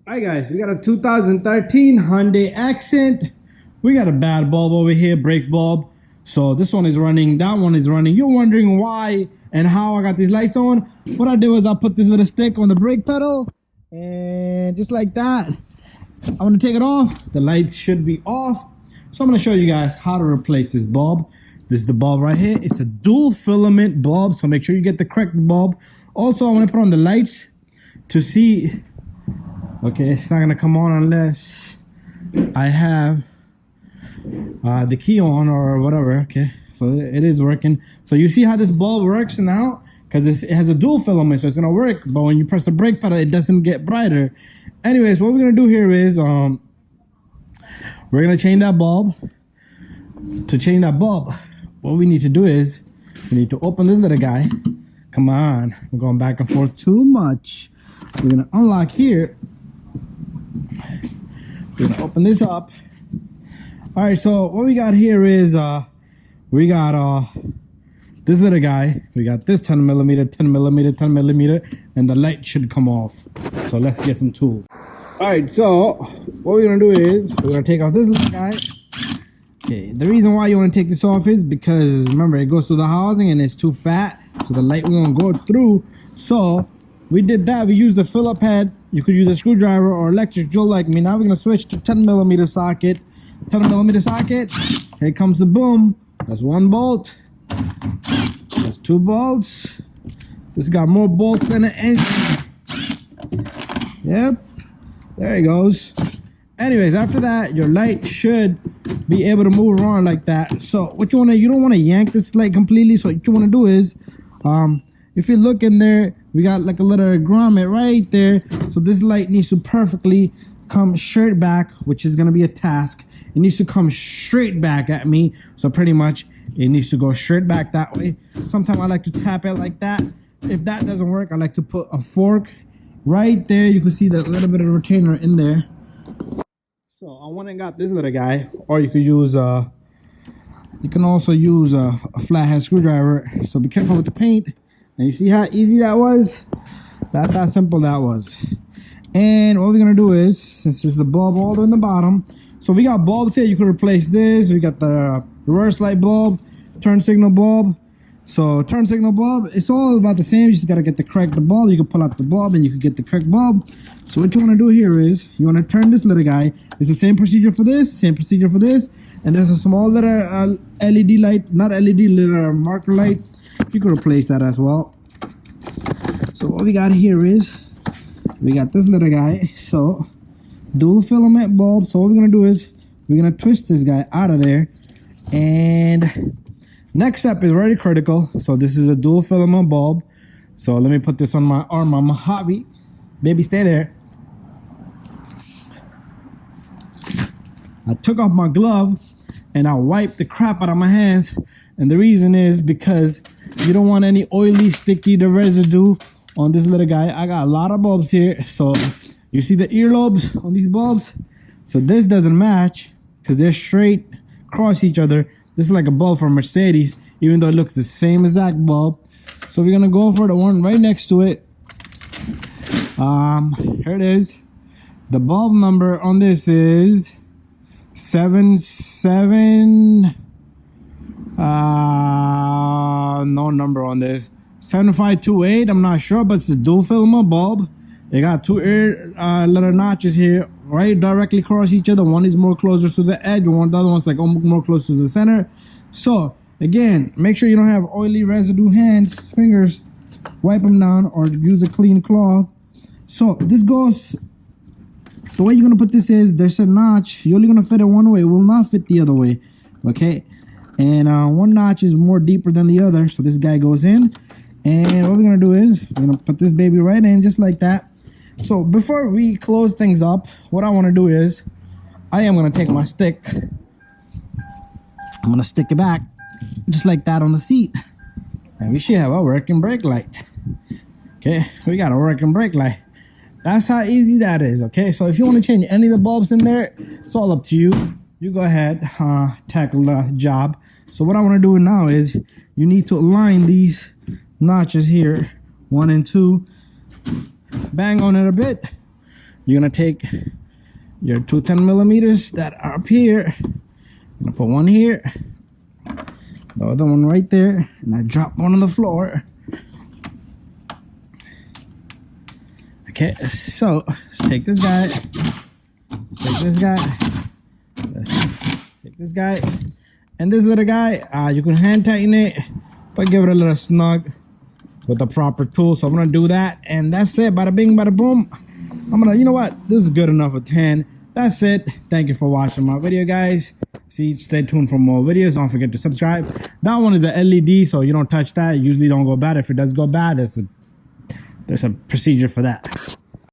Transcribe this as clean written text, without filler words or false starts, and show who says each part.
Speaker 1: Hi guys, we got a 2013 Hyundai Accent. We got a bad bulb over here, brake bulb. So this one is running, that one is running. You're wondering why and how I got these lights on. What I did was I put this little stick on the brake pedal and just like that, I'm gonna take it off. The lights should be off. So I'm gonna show you guys how to replace this bulb. This is the bulb right here. It's a dual filament bulb, so make sure you get the correct bulb. Also, I wanna put on the lights to see. Okay, it's not gonna come on unless I have the key on or whatever. Okay, so it is working. So you see how this bulb works now, because it has a dual filament, so it's gonna work, but when you press the brake pedal it doesn't get brighter. Anyways, what we're gonna do here is we're gonna change that bulb. To change that bulb, what we need to do is we need to open this little guy. Come on, we're going back and forth too much. We're gonna unlock here. We're gonna open this up. All right, so what we got here is we got this little guy. We got this 10 millimeter, 10 millimeter, 10 millimeter, and the light should come off. So let's get some tools. All right, so what we're gonna do is we're gonna take off this little guy. Okay, the reason why you want to take this off is because remember it goes through the housing and it's too fat, so the light won't go through. So we did that. We used the Phillip head. You could use a screwdriver or electric drill like me. Now we're gonna switch to 10 millimeter socket. 10 millimeter socket. Here comes the boom. That's one bolt. That's two bolts. This got more bolts than an engine. Yep. There it goes. Anyways, after that, your light should be able to move around like that. So what you don't want to yank this light completely. So what you want to do is, if you look in there, we got like a little grommet right there. So this light needs to perfectly come straight back, which is going to be a task. It needs to come straight back at me. So pretty much it needs to go straight back that way. Sometimes I like to tap it like that. If that doesn't work, I like to put a fork right there. You can see that little bit of retainer in there. So I went and got this little guy, or you could use you can also use a flathead screwdriver. So be careful with the paint. And you see how easy that was? That's how simple that was. And what we're gonna do is, since it's the bulb all the way in the bottom, so we got bulbs here. You could replace this. We got the reverse light bulb, turn signal bulb. So turn signal bulb, it's all about the same. You just gotta get the correct bulb. You can pull out the bulb and you can get the correct bulb. So what you wanna do here is, you wanna turn this little guy. It's the same procedure for this, same procedure for this. And there's a small little LED light, not LED, little marker light. You can replace that as well. So what we got here is, we got this little guy. So dual filament bulb. So what we're gonna do is, we're gonna twist this guy out of there. And next step is very critical. So this is a dual filament bulb. So let me put this on my arm, on my hobby. Baby, stay there. I took off my glove and I wiped the crap out of my hands. And the reason is because you don't want any oily, sticky, the residue on this little guy. I got a lot of bulbs here. So you see the earlobes on these bulbs? So this doesn't match because they're straight across each other. This is like a bulb from Mercedes, even though it looks the same exact bulb. So we're gonna go for the one right next to it. Here it is. The bulb number on this is 77. No number on this. 7528. I'm not sure, but it's a dual filament bulb. They got two little notches here, right directly across each other. One is more closer to the edge, the other one's like more close to the center. So again, make sure you don't have oily residue hands, fingers. Wipe them down or use a clean cloth. So this goes, the way you're gonna put this is, there's a notch. You're only gonna fit it one way. It will not fit the other way. Okay, and one notch is more deeper than the other. So this guy goes in, and what we're gonna do is we're gonna put this baby right in just like that. So before we close things up, what I want to do is I am going to take my stick. I'm going to stick it back just like that on the seat. And we should have a working brake light. Okay, we got a working brake light. That's how easy that is. Okay, so if you want to change any of the bulbs in there, it's all up to you. You go ahead, tackle the job. So what I want to do now is you need to align these notches here, 1 and 2. Bang on it a bit, you're gonna take your two 10 millimeters that are up here. I'm gonna put one here, the other one right there, and I drop one on the floor. Okay, so let's take this guy. Take this guy. And this little guy, you can hand tighten it, but give it a little snug with the proper tool. So I'm gonna do that, and that's it. Bada bing, bada boom. I'm gonna, you know what? This is good enough with 10. That's it. Thank you for watching my video, guys. Stay tuned for more videos. Don't forget to subscribe. That one is a LED, so you don't touch that. It usually don't go bad. If it does go bad, there's a procedure for that.